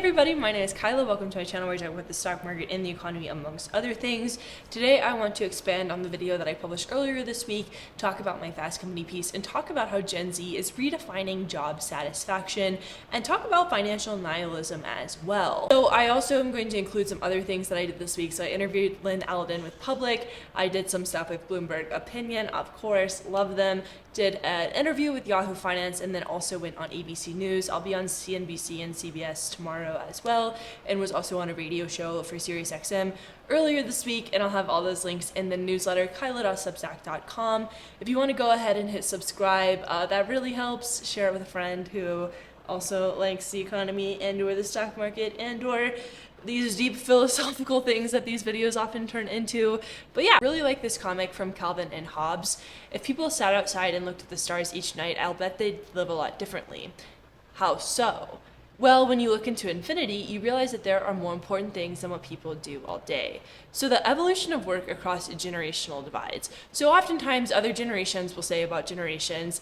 everybody, my name is Kyla. Welcome to my channel where I talk about the stock market and the economy amongst other things. Today I want to expand on the video that I published earlier this week, talk about my Fast Company piece, and talk about how Gen Z is redefining job satisfaction, and talk about financial nihilism as well. So I also am going to include some other things that I did this week. So I interviewed Lynn Alden with Public, I did some stuff with Bloomberg Opinion, of course, love them, did an interview with Yahoo Finance, and then also went on ABC News. I'll be on CNBC and CBS tomorrow as well, and was also on a radio show for SiriusXM earlier this week, and I'll have all those links in the newsletter, kyla.substack.com. If you want to go ahead and hit subscribe, that really helps. Share it with a friend who also likes the economy and or the stock market and or these deep philosophical things that these videos often turn into. But yeah, really like this comic from Calvin and Hobbes. If people sat outside and looked at the stars each night, I'll bet they'd live a lot differently. How so? Well, when you look into infinity, you realize that there are more important things than what people do all day. So the evolution of work across generational divides. So oftentimes other generations will say about generations,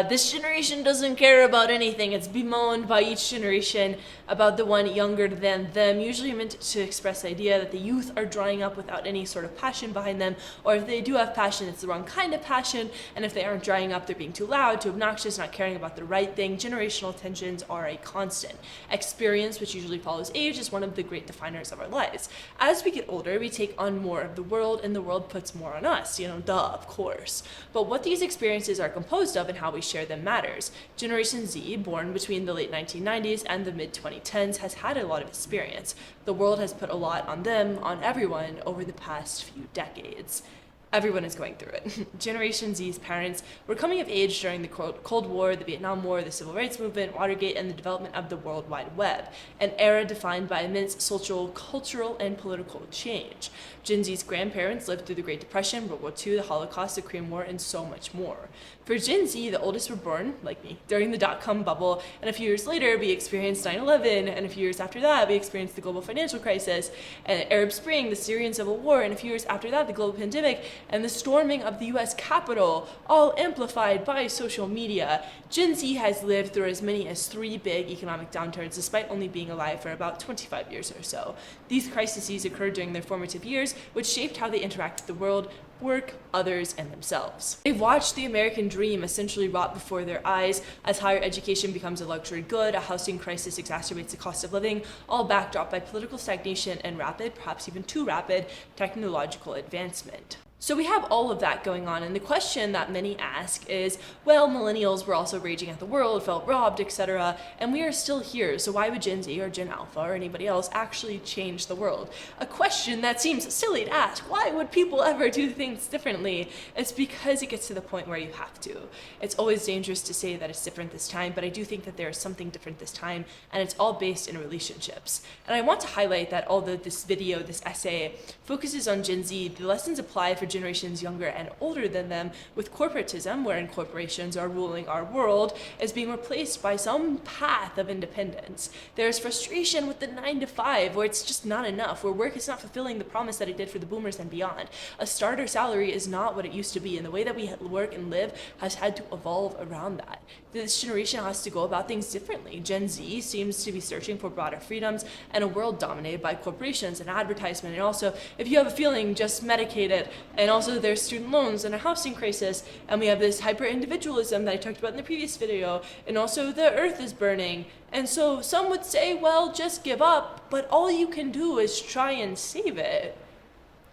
this generation doesn't care about anything. It's bemoaned by each generation about the one younger than them, usually meant to express the idea that the youth are drying up without any sort of passion behind them, or if they do have passion, it's the wrong kind of passion, and if they aren't drying up, they're being too loud, too obnoxious, not caring about the right thing. Generational tensions are a constant. Experience, which usually follows age, is one of the great definers of our lives. As we get older, we take on more of the world, and the world puts more on us, duh, of course. But what these experiences are composed of and how we share them matters. Generation Z, born between the late 1990s and the mid-2010s, has had a lot of experience. The world has put a lot on them, on everyone, over the past few decades. Everyone is going through it. Generation Z's parents were coming of age during the Cold War, the Vietnam War, the Civil Rights Movement, Watergate, and the development of the World Wide Web, an era defined by immense social, cultural, and political change. Gen Z's grandparents lived through the Great Depression, World War II, the Holocaust, the Korean War, and so much more. For Gen Z, the oldest were born, like me, during the dot-com bubble, and a few years later, we experienced 9/11, and a few years after that, we experienced the global financial crisis, and Arab Spring, the Syrian civil war, and a few years after that, the global pandemic, and the storming of the US Capitol, all amplified by social media. Gen Z has lived through as many as 3 big economic downturns, despite only being alive for about 25 years or so. These crises occurred during their formative years, which shaped how they interact with the world, work, others, and themselves. They've watched the American dream essentially rot before their eyes as higher education becomes a luxury good, a housing crisis exacerbates the cost of living, all backdropped by political stagnation and rapid, perhaps even too rapid, technological advancement. So we have all of that going on, and the question that many ask is, well, millennials were also raging at the world, felt robbed, etc., and we are still here, so why would Gen Z or Gen Alpha or anybody else actually change the world? A question that seems silly to ask. Why would people ever do things differently? It's because it gets to the point where you have to. It's always dangerous to say that it's different this time, but I do think that there is something different this time, and it's all based in relationships. And I want to highlight that although this video, this essay, focuses on Gen Z, the lessons apply for generations younger and older than them, with corporatism, wherein corporations are ruling our world, is being replaced by some path of independence. There's frustration with the 9-to-5, where it's just not enough, where work is not fulfilling the promise that it did for the boomers and beyond. A starter salary is not what it used to be, and the way that we work and live has had to evolve around that. This generation has to go about things differently. Gen Z seems to be searching for broader freedoms and a world dominated by corporations and advertisement, and also, if you have a feeling, just medicate it. And also there's student loans and a housing crisis, and we have this hyper-individualism that I talked about in the previous video, and also the earth is burning. And so some would say, well, just give up, but all you can do is try and save it.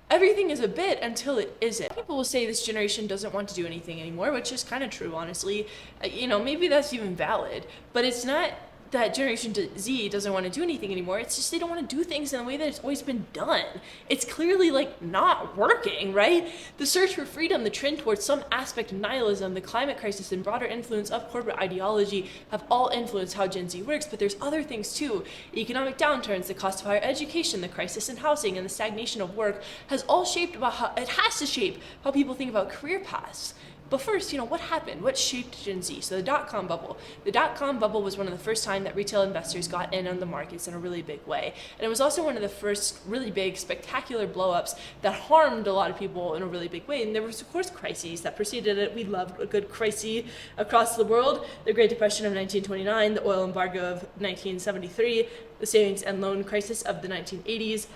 Everything is a bit until it isn't. People will say this generation doesn't want to do anything anymore, which is kind of true, honestly. Maybe that's even valid, but it's not that Generation Z doesn't want to do anything anymore. It's just they don't want to do things in the way that it's always been done. It's clearly not working, right? The search for freedom, the trend towards some aspect of nihilism, the climate crisis, and broader influence of corporate ideology have all influenced how Gen Z works, but there's other things too. Economic downturns, the cost of higher education, the crisis in housing, and the stagnation of work has all shaped it has to shape how people think about career paths. But first, what happened? What shaped Gen Z? So the dot-com bubble. The dot-com bubble was one of the first time that retail investors got in on the markets in a really big way. And it was also one of the first really big, spectacular blow-ups that harmed a lot of people in a really big way. And there was, of course, crises that preceded it. We loved a good crisis across the world. The Great Depression of 1929, the oil embargo of 1973, the savings and loan crisis of the 1980s.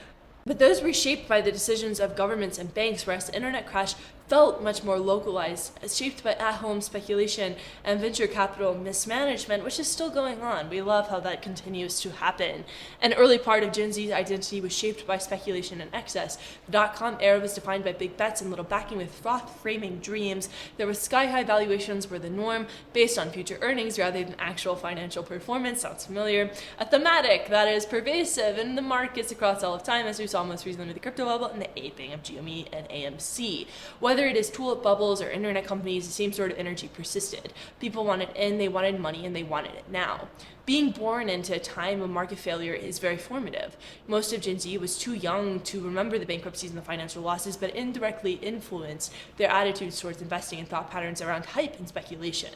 But those were shaped by the decisions of governments and banks, whereas the internet crash felt much more localized, shaped by at-home speculation and venture capital mismanagement, which is still going on. We love how that continues to happen. An early part of Gen Z's identity was shaped by speculation and excess. The dot-com era was defined by big bets and little backing, with froth-framing dreams. There were sky-high valuations were the norm, based on future earnings rather than actual financial performance. Sounds familiar. A thematic that is pervasive in the markets across all of time, as we saw most recently with the crypto bubble and the aping of GME and AMC. Whether it is tulip bubbles or internet companies, the same sort of energy persisted. People wanted in, they wanted money, and they wanted it now. Being born into a time of market failure is very formative. Most of Gen Z was too young to remember the bankruptcies and the financial losses, but indirectly influenced their attitudes towards investing and thought patterns around hype and speculation.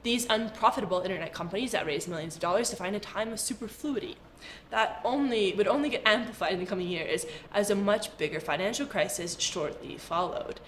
These unprofitable internet companies that raised millions of dollars defined a time of superfluity that would only get amplified in the coming years as a much bigger financial crisis shortly followed.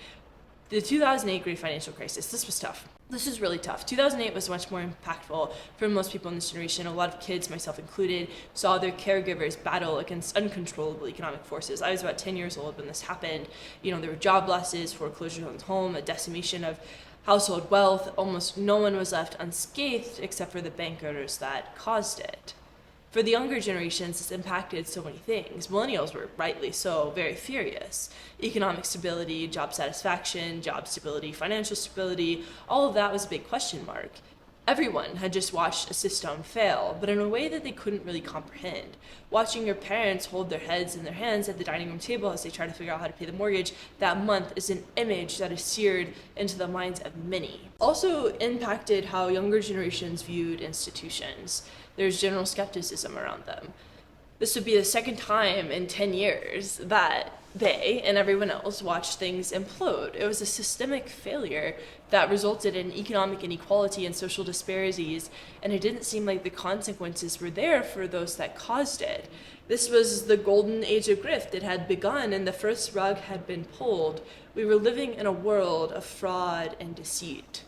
The 2008 Great Financial Crisis, this was tough. This was really tough. 2008 was much more impactful for most people in this generation. A lot of kids, myself included, saw their caregivers battle against uncontrollable economic forces. I was about 10 years old when this happened. There were job losses, foreclosures on the home, a decimation of household wealth. Almost no one was left unscathed except for the bankers that caused it. For the younger generations, this impacted so many things. Millennials were, rightly so, very furious. Economic stability, job satisfaction, job stability, financial stability, all of that was a big question mark. Everyone had just watched a system fail, but in a way that they couldn't really comprehend. Watching your parents hold their heads in their hands at the dining room table as they try to figure out how to pay the mortgage that month is an image that is seared into the minds of many. Also impacted how younger generations viewed institutions. There's general skepticism around them. This would be the second time in 10 years that they and everyone else watched things implode. It was a systemic failure that resulted in economic inequality and social disparities, and it didn't seem like the consequences were there for those that caused it. This was the golden age of grift. It had begun, and the first rug had been pulled. We were living in a world of fraud and deceit.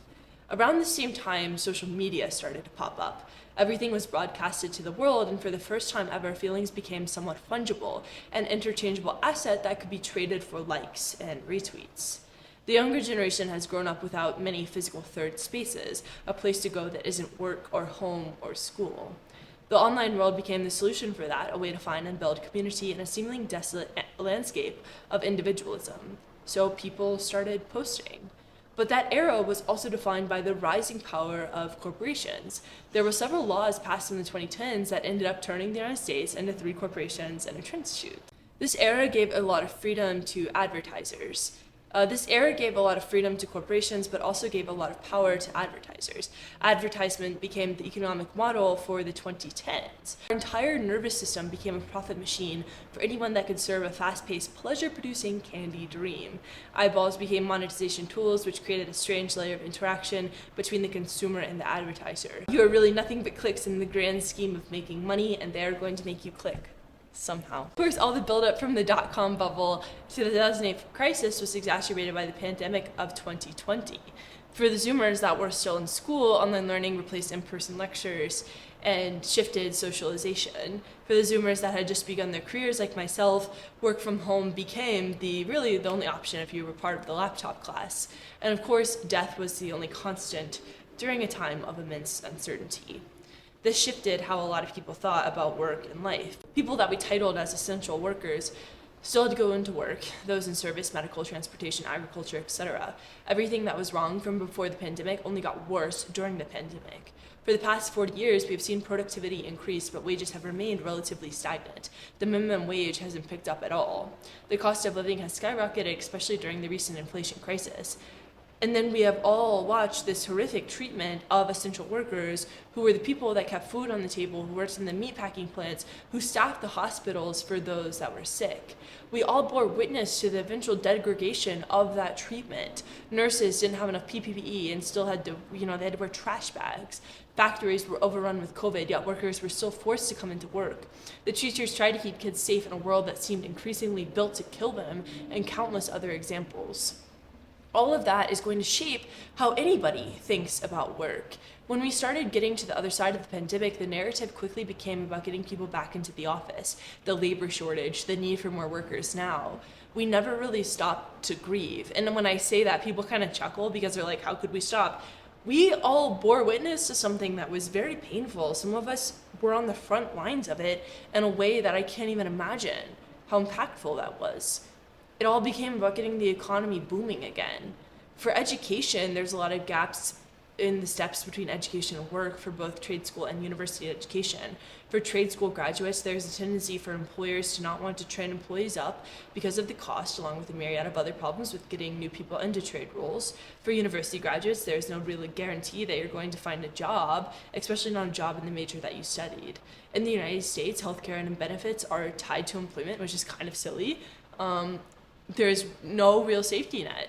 Around the same time, social media started to pop up. Everything was broadcasted to the world, and for the first time ever, feelings became somewhat fungible, an interchangeable asset that could be traded for likes and retweets. The younger generation has grown up without many physical third spaces, a place to go that isn't work or home or school. The online world became the solution for that, a way to find and build community in a seemingly desolate landscape of individualism. So people started posting. But that era was also defined by the rising power of corporations. There were several laws passed in the 2010s that ended up turning the United States into 3 corporations and a trench suit. This era gave a lot of freedom to advertisers. This era gave a lot of freedom to corporations, but also gave a lot of power to advertisers. Advertisement became the economic model for the 2010s. Our entire nervous system became a profit machine for anyone that could serve a fast-paced, pleasure-producing candy dream. Eyeballs became monetization tools, which created a strange layer of interaction between the consumer and the advertiser. You are really nothing but clicks in the grand scheme of making money, and they are going to make you click. Somehow. Of course, all the buildup from the dot-com bubble to the 2008 crisis was exacerbated by the pandemic of 2020. For the Zoomers that were still in school, online learning replaced in-person lectures and shifted socialization. For the Zoomers that had just begun their careers, like myself, work from home became the only option if you were part of the laptop class. And of course, death was the only constant during a time of immense uncertainty. This shifted how a lot of people thought about work and life. People that we titled as essential workers still had to go into work, those in service, medical, transportation, agriculture, etc. Everything that was wrong from before the pandemic only got worse during the pandemic. For the past 40 years, we've seen productivity increase, but wages have remained relatively stagnant. The minimum wage hasn't picked up at all. The cost of living has skyrocketed, especially during the recent inflation crisis. And then we have all watched this horrific treatment of essential workers who were the people that kept food on the table, who worked in the meatpacking plants, who staffed the hospitals for those that were sick. We all bore witness to the eventual degradation of that treatment. Nurses didn't have enough PPE and still had to, they had to wear trash bags. Factories were overrun with COVID, yet workers were still forced to come into work. The teachers tried to keep kids safe in a world that seemed increasingly built to kill them, and countless other examples. all of that is going to shape how anybody thinks about work. When we started getting to the other side of the pandemic, the narrative quickly became about getting people back into the office, the labor shortage, the need for more workers now. We never really stopped to grieve. And when I say that, people kind of chuckle because they're like, how could we stop? We all bore witness to something that was very painful. Some of us were on the front lines of it in a way that I can't even imagine how impactful that was. It all became about getting the economy booming again. For education, there's a lot of gaps in the steps between education and work for both trade school and university education. For trade school graduates, there's a tendency for employers to not want to train employees up because of the cost, along with a myriad of other problems with getting new people into trade roles. For university graduates, there's no real guarantee that you're going to find a job, especially not a job in the major that you studied. In the United States, healthcare and benefits are tied to employment, which is kind of silly. There's no real safety net.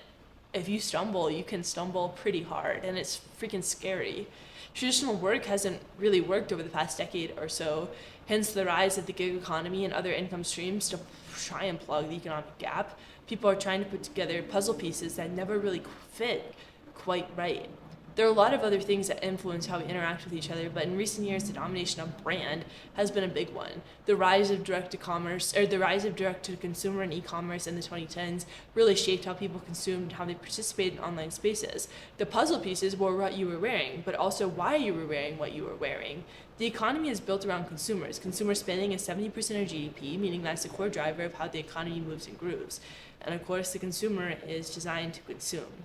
If you stumble, you can stumble pretty hard, and it's freaking scary. Traditional work hasn't really worked over the past decade or so, hence the rise of the gig economy and other income streams to try and plug the economic gap. People are trying to put together puzzle pieces that never really fit quite right. There are a lot of other things that influence how we interact with each other, but in recent years, the domination of brand has been a big one. The rise of direct-to-consumer and e-commerce in the 2010s really shaped how people consumed and how they participated in online spaces. The puzzle pieces were what you were wearing, but also why you were wearing what you were wearing. The economy is built around consumers. Consumer spending is 70% of GDP, meaning that's the core driver of how the economy moves and grooves. And of course, the consumer is designed to consume.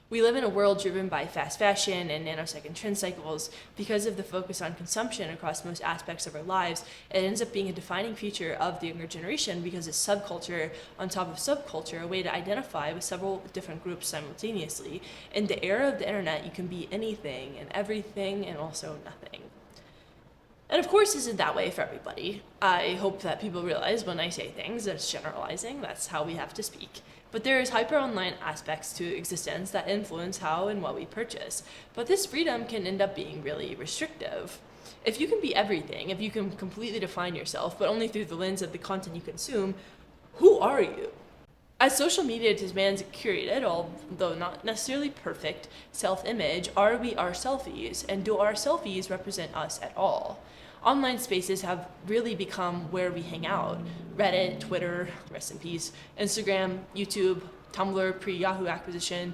We live in a world driven by fast fashion and nanosecond trend cycles. Because of the focus on consumption across most aspects of our lives, it ends up being a defining feature of the younger generation because it's subculture on top of subculture, a way to identify with several different groups simultaneously. In the era of the internet, you can be anything and everything and also nothing. And of course, this isn't that way for everybody. I hope that people realize when I say things, that's generalizing, that's how we have to speak. But there is hyper-online aspects to existence that influence how and what we purchase. But this freedom can end up being really restrictive. If you can be everything, if you can completely define yourself, but only through the lens of the content you consume, who are you? As social media demands a curated, although not necessarily perfect, self-image, are we our selfies? And do our selfies represent us at all? Online spaces have really become where we hang out. Reddit, Twitter, rest in peace, Instagram, YouTube, Tumblr, pre-Yahoo acquisition.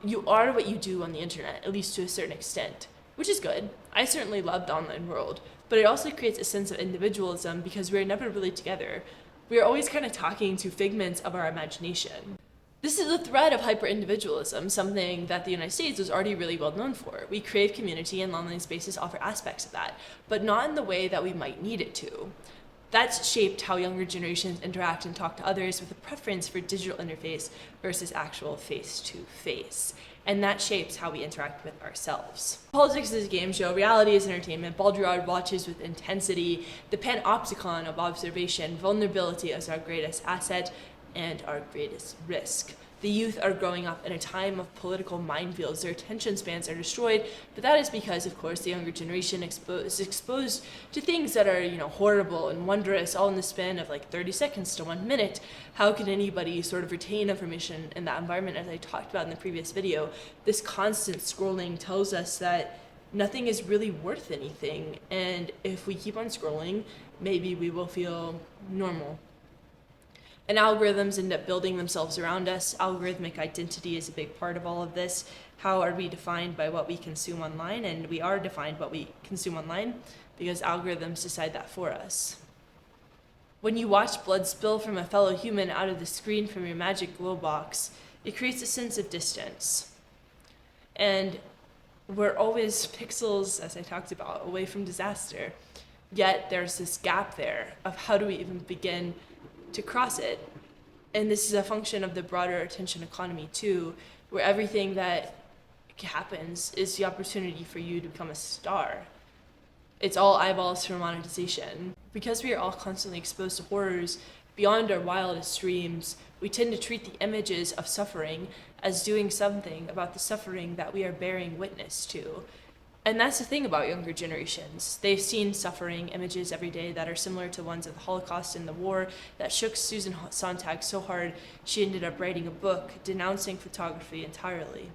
You are what you do on the internet, at least to a certain extent, which is good. I certainly love the online world, but it also creates a sense of individualism because we're never really together. We are always kind of talking to figments of our imagination. This is a thread of hyper-individualism, something that the United States is already really well known for. We crave community, and online spaces offer aspects of that, but not in the way that we might need it to. That's shaped how younger generations interact and talk to others with a preference for digital interface versus actual face-to-face. And that shapes how we interact with ourselves. Politics is a game show, reality is entertainment, Baudrillard watches with intensity, the Panopticon of observation, vulnerability is our greatest asset, and our greatest risk. The youth are growing up in a time of political minefields. Their attention spans are destroyed, but that is because, of course, the younger generation is exposed to things that are, horrible and wondrous, all in the span of like 30 seconds to 1 minute. How can anybody sort of retain information in that environment? As I talked about in the previous video, this constant scrolling tells us that nothing is really worth anything, and if we keep on scrolling, maybe we will feel normal. And algorithms end up building themselves around us. Algorithmic identity is a big part of all of this. How are we defined by what we consume online? And we are defined by what we consume online because algorithms decide that for us. When you watch blood spill from a fellow human out of the screen from your magic glow box, it creates a sense of distance. And we're always pixels, as I talked about, away from disaster. Yet there's this gap there of how do we even begin to cross it. And this is a function of the broader attention economy too, where everything that happens is the opportunity for you to become a star. It's all eyeballs for monetization. Because we are all constantly exposed to horrors beyond our wildest dreams, we tend to treat the images of suffering as doing something about the suffering that we are bearing witness to. And that's the thing about younger generations. They've seen suffering images every day that are similar to ones of the Holocaust and the war that shook Susan Sontag so hard she ended up writing a book denouncing photography entirely.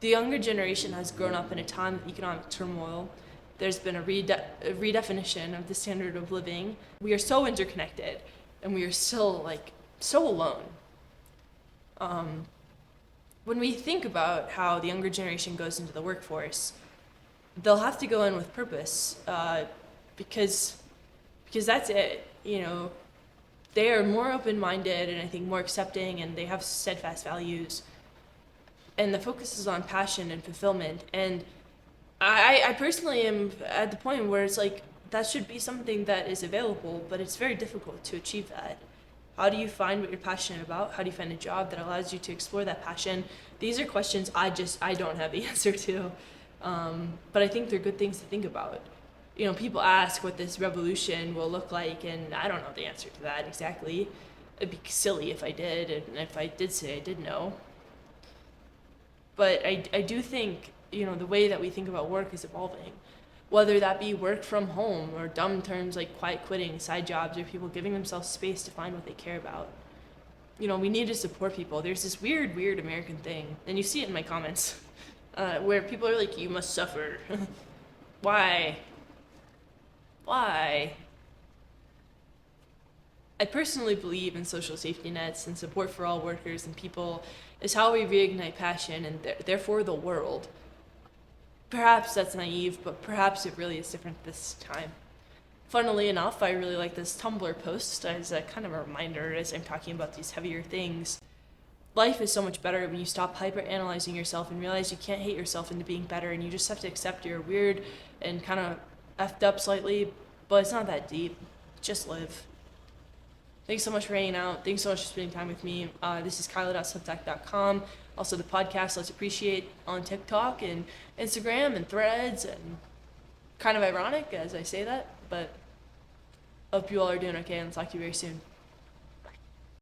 The younger generation has grown up in a time of economic turmoil. There's been a redefinition of the standard of living. We are so interconnected, and we are still so alone. When we think about how the younger generation goes into the workforce, they'll have to go in with purpose, because that's it. They are more open-minded and I think more accepting, and they have steadfast values. And the focus is on passion and fulfillment. And I personally am at the point where it's like that should be something that is available, but it's very difficult to achieve that. How do you find what you're passionate about? How do you find a job that allows you to explore that passion? These are questions I don't have the answer to. But I think they're good things to think about. People ask what this revolution will look like, and I don't know the answer to that exactly. It'd be silly if I did, and if I did say I did know. But I do think, the way that we think about work is evolving. Whether that be work from home, or dumb terms like quiet quitting, side jobs, or people giving themselves space to find what they care about. We need to support people. There's this weird American thing, and you see it in my comments, where people are like, you must suffer. Why? I personally believe in social safety nets, and support for all workers and people is how we reignite passion and therefore the world. Perhaps that's naive, but perhaps it really is different this time. Funnily enough, I really like this Tumblr post as a kind of a reminder as I'm talking about these heavier things. Life is so much better when you stop hyper-analyzing yourself and realize you can't hate yourself into being better, and you just have to accept you're weird and kind of effed up slightly, but it's not that deep. Just live. Thanks so much for hanging out. Thanks so much for spending time with me. This is Kyla.substack.com. Also, the podcast Let's Appreciate on TikTok and Instagram and Threads, and kind of ironic as I say that, but hope you all are doing okay, and I'll talk to you very soon.